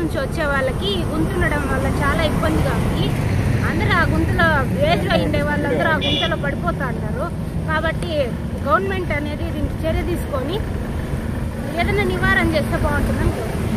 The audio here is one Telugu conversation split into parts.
నుంచి వచ్చే వాళ్ళకి ఈ గుంత ఉండడం వల్ల చాలా ఇబ్బందిగా ఉంది. అందరూ ఆ గుంతలో ఏజ్లో ఉండే వాళ్ళందరూ ఆ గుంతలో పడిపోతూ ఉంటారు. కాబట్టి గవర్నమెంట్ అనేది దీనికి చర్య తీసుకొని ఏదైనా నివారణ చేస్తే బాగుంటుందని కోరుకుంటున్నాను.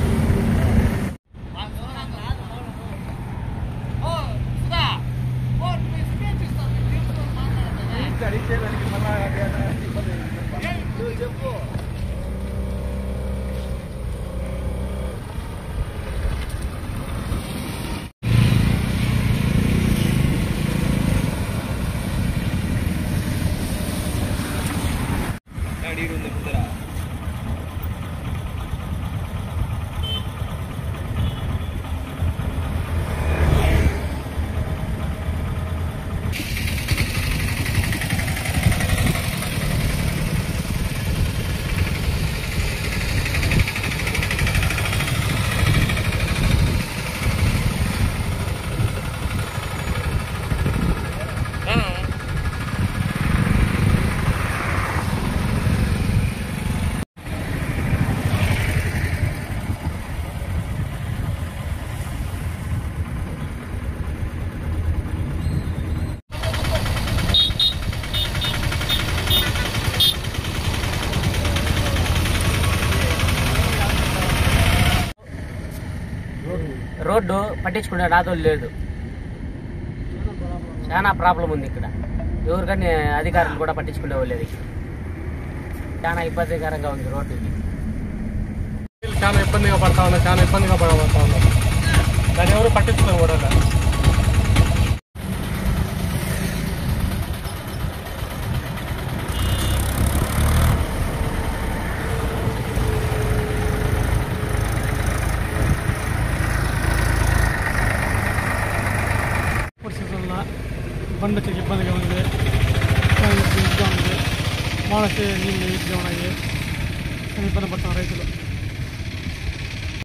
రోడ్డు పట్టించుకునే రాదోళ్ళు లేదు. చాలా ప్రాబ్లం ఉంది ఇక్కడ. ఎవరికన్నా అధికారులు కూడా పట్టించుకునేవాళ్ళు లేదు. చాలా ఇబ్బందికరంగా ఉంది రోడ్డు. చాలా ఇబ్బందిగా పడతా ఉన్నా, చాలా ఇబ్బందిగా పడబడతా ఉన్నా. దాన్ని ఎవరు పట్టించుకోరు కూడా. బండి వచ్చేసి ఇబ్బందిగా ఉంది, ఇదిగా ఉంది, వానొస్తే నీళ్ళు ఇదిగా ఉన్నాయి. ఇబ్బంది పడతాం రైతులు.